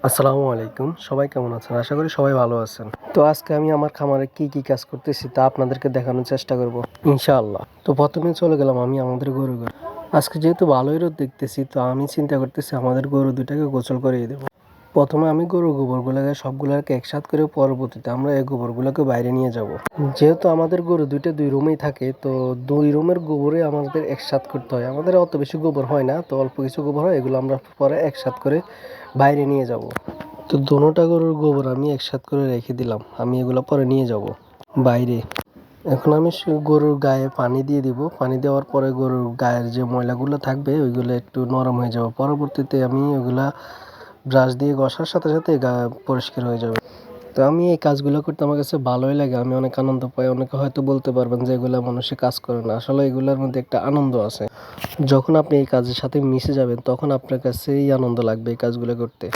আসসালামু আলাইকুম। সবাই কেমন আছেন? আশা করি সবাই ভালো আছেন। তো আজকে আমি আমার খামারে কি কাজ করতেছি তা আপনাদেরকে দেখানোর চেষ্টা করব ইনশাআল্লাহ। তো প্রথমে চলে গেলাম আমি আমাদের গরু ঘরে। আজকে যেহেতু ভালোই রোদ দেখতেছি তো আমি চিন্তা করতেছি আমাদের গরু দুইটাকে গোসল করিয়ে দেবো। প্রথমে আমি গরুর গোবরগুলোকে সবগুলোকে একসাথ করে পরবর্তীতে আমরা এই গোবরগুলোকে বাইরে নিয়ে যাব। যেহেতু আমাদের গরু দুইটা দুই রুমেই থাকে তো দুই রুমের গোবরে আমাদের একসাথ করতে হয়। আমাদের অত বেশি গোবর হয় না, তো অল্প কিছু গোবর হয়, এগুলো আমরা পরে একসাথ করে বাইরে নিয়ে যাব। তো দোনোটা গরুর গোবর আমি একসাথ করে রেখে দিলাম, আমি এগুলো পরে নিয়ে যাব বাইরে। এখন আমি গরুর গায়ে পানি দিয়ে দিব। পানি দেওয়ার পরে গরুর গায়ের যে ময়লাগুলো থাকবে ওইগুলো একটু নরম হয়ে যাবে। পরবর্তীতে আমি ওইগুলা ব্রাশ দিয়ে ঘষার সাথে সাথে গা পরিষ্কার হয়ে যাবে। তো আমি এই কাজগুলো করতে আমার কাছে ভালোই লাগে, আমি অনেক আনন্দ পাই। অনেকে হয়তো বলতে পারবেন যে এগুলা মানুষে কাজ করে না, আসলে এগুলোর মধ্যে একটা আনন্দ আছে। যখন আপনি এই কাজের সাথে মিশে যাবেন তখন আপনার কাছে এই আনন্দ লাগবে এই কাজগুলো করতে।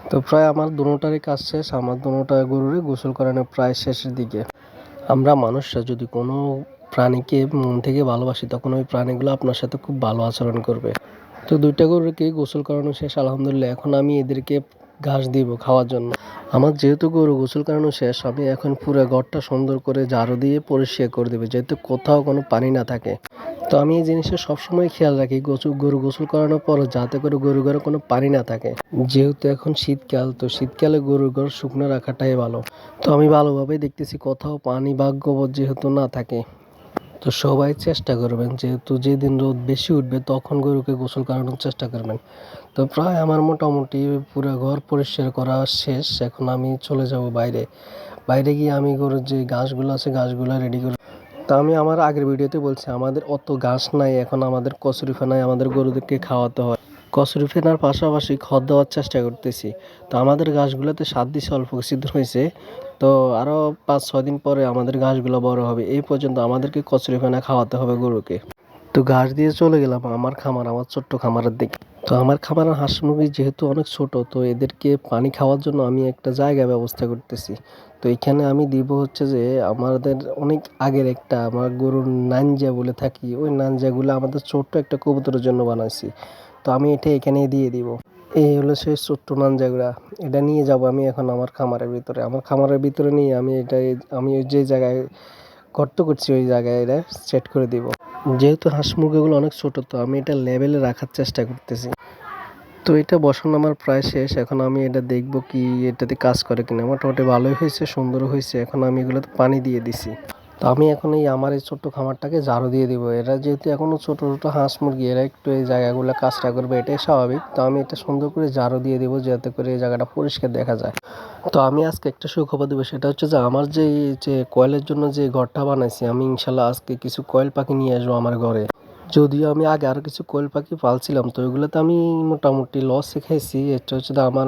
তো প্রায় আমার দুটোটারই কাজ শেষ, আমার দুটোটা গরুরে গোসল করানো প্রায় শেষের দিকে। আমরা মানুষরা যদি কোনো প্রাণীকে মন থেকে ভালোবাসি তখন ওই প্রাণীগুলো আপনার সাথে খুব ভালো আচরণ করবে। তো দুইটা গরুকে গোসল করানো শেষ আলহামদুলিল্লাহ। এখন আমি এদেরকে ঘাস দিব খাওয়ার জন্য। আমার যেহেতু গরু গোসল করানো শেষ, আমি এখন পুরো ঘরটা সুন্দর করে ঝাড়ু দিয়ে পরিষ্কার করে দেবো যাতে কোথাও কোনো পানি না থাকে। তো আমি এই জিনিসটা সবসময় খেয়াল রাখি গরু গোসল করানোর পর যাতে করে গরু ঘরে কোনো পানি না থাকে। যেহেতু এখন শীতকাল, তো শীতকালে গরুর ঘর শুকনো রাখাটাই ভালো। তো আমি ভালোভাবেই দেখতেছি কোথাও পানি বা গোবর যেহেতু না থাকে। তো সবাই চেষ্টা করবেন যেহেতু যেদিন রোদ বেশি উঠবে তখন গরুকে গোসল করানোর চেষ্টা করবেন। তো প্রায় আমার মোটামুটি পুরো ঘর পরিষ্কার করা শেষ। এখন আমি চলে যাব বাইরে। বাইরে গিয়ে আমি গরুর যে ঘাসগুলো আছে ঘাসগুলো রেডি করে। তা আমি আমার আগের ভিডিওতে বলছি আমাদের অত ঘাস নাই, এখন আমাদের কচুরি ফেনায় আমাদের গরুদেরকে খাওয়াতে হয়। কচুরি ফেনার পাশাপাশি খড় দেওয়ার চেষ্টা করতেছি। তো আমাদের ঘাসগুলোতে 7 দিছে, অল্প কিছু হয়েছে। তো আরও 5-6 দিন পরে আমাদের ঘাসগুলো বড় হবে। এই পর্যন্ত আমাদেরকে কচুরি ফেনা খাওয়াতে হবে গরুকে। তো ঘাস দিয়ে চলে গেলাম আমার খামার, আমার ছোট্ট খামারের দিকে। তো আমার খামারের হাঁস মুরগি যেহেতু অনেক ছোট, তো এদেরকে পানি খাওয়ার জন্য আমি একটা জায়গা ব্যবস্থা করতেছি। তো এখানে আমি দিব হচ্ছে যে আমাদের অনেক আগের একটা আমার গরুর নাঞ্জা বলে থাকি, ওই নাঞ্জাগুলো আমাদের ছোট্ট একটা কবুতরের জন্য বানাইছি। তো আমি এটা এখানে দিয়ে দিব। এই হলো সেই ছোট্ট নাঞ্জাগুলা। এটা নিয়ে যাব আমি এখন আমার খামারের ভিতরে। আমার খামারের ভিতরে নিয়ে আমি ওই যে জায়গায় গর্ত করছি ওই জায়গায় এটা সেট করে দিব। যেহেতু হাঁস মুরগিগুলো অনেক ছোট, তো আমি এটা লেভেলে রাখার চেষ্টা করতেছি। তো এটা বসানো আমার প্রায় শেষ। এখন আমি এটা দেখব কি এটাতে কাজ করে কিনা। মোটামুটি ভালোই হয়েছে, সুন্দর হয়েছে। এখন আমি এগুলোতে পানি দিয়ে দিছি। তো আমি এখন আমার এই ছোট্ট খামারটাকে ঝাড়ু দিয়ে দিব। এরা যেহেতু এখনো ছোট ছোট হাঁস মুরগি, এরা একটু এই জায়গাগুলো কাজটা করবে, এটাই স্বাভাবিক। তো আমি এটা সুন্দর করে ঝাড়ু দিয়ে দেবো যাতে করে এই জায়গাটা পরিষ্কার দেখা যায়। তো আমি আজকে একটা সুখবর দেবো, সেটা হচ্ছে যে আমার যে কয়েলের জন্য যে ঘরটা বানাইছি, আমি ইনশাল্লাহ আজকে কিছু কয়েল পাখি নিয়ে আসবো আমার ঘরে। যদিও আমি আগে আরও কিছু কোয়েল পাখি পালছিলাম, তো ওইগুলোতে আমি মোটামুটি লসে খাইছি। এটা হচ্ছে যে আমার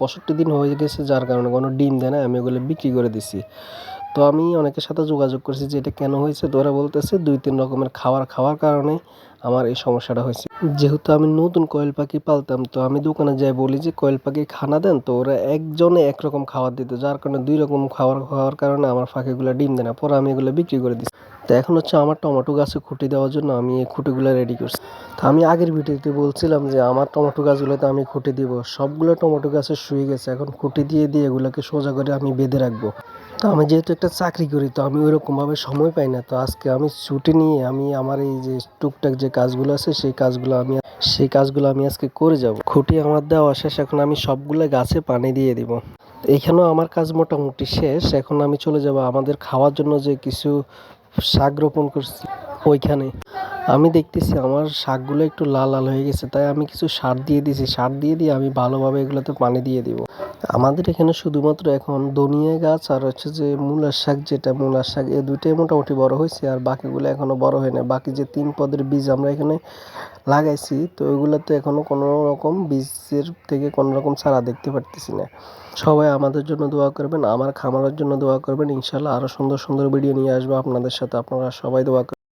65 দিন হয়ে গেছে, যার কারণে কোনো ডিম দেয় না, আমি ওগুলো বিক্রি করে দিছি। তো আমি অনেকের সাথে যোগাযোগ করছি যে এটা কেন হয়েছে, তো ওরা বলতেছে 2-3 রকমের খাওয়ার কারণে আমার এই সমস্যাটা হয়েছে। যেহেতু আমি নতুন কোয়েল পাখি পালতাম, তো আমি দোকানে যাই বলি যে কোয়েল পাখি খানা দেন, তো ওরা একজনে একরকম খাবার দিত, যার কারণে 2 রকম খাওয়ার কারণে আমার পাখিগুলো ডিম দেয় না। পরে আমি এগুলো বিক্রি করে দিচ্ছি। তো এখন হচ্ছে আমার টমেটো গাছে খুঁটি দেওয়ার জন্য আমি এই খুঁটিগুলো রেডি করছি। তো আমি আগের ভিডিওতে বলছিলাম যে আমার টমেটো গাছগুলোতে আমি খুঁটি দিব, সবগুলো টমেটো গাছে শুয়ে গেছে। এখন খুঁটি দিয়ে এগুলোকে সোজা করে আমি বেঁধে রাখবো। তো আমি যেহেতু একটা চাকরি করি, তো আমি ওইরকমভাবে সময় পাই না। তো আজকে আমি ছুটি নিয়ে আমি আমার এই যে টুকটাক যে কাজগুলো আছে সেই কাজগুলো আমি আজকে করে যাব। খুঁটি আমার দেওয়া শেষ, এখন আমি সবগুলো গাছে পানি দিয়ে দিব। এইখানেও আমার কাজ মোটামুটি শেষ। এখন আমি চলে যাব আমাদের খাওয়ার জন্য যে কিছু শাক রোপণ করছি ওইখানে। আমি দেখতেছি আমার শাকগুলো একটু লাল লাল হয়ে গেছে, তাই আমি কিছু সার দিয়ে দিয়েছি। সার দিয়ে আমি ভালোভাবে এগুলোতে পানি দিয়ে দিব। আমাদের এখানে শুধুমাত্র এখন ধনিয়া গাছ আর হচ্ছে যে মূলার শাক, এই দুইটাই মোটামুটি বড় হয়েছে, আর বাকিগুলো এখনো বড় হয় না। বাকি যে 3 পদের বীজ আমরা এখানে লাগাইছি, তো ওইগুলোতে এখনো কোনো রকম বীজের থেকে কোনো রকম চারা দেখতে পারতেছি না। সবাই আমাদের জন্য দোয়া করবেন, আমার খামারের জন্য দোয়া করবেন। ইনশাল্লাহ আরও সুন্দর সুন্দর ভিডিও নিয়ে আসবো আপনাদের সাথে, আপনারা সবাই দোয়া করবেন।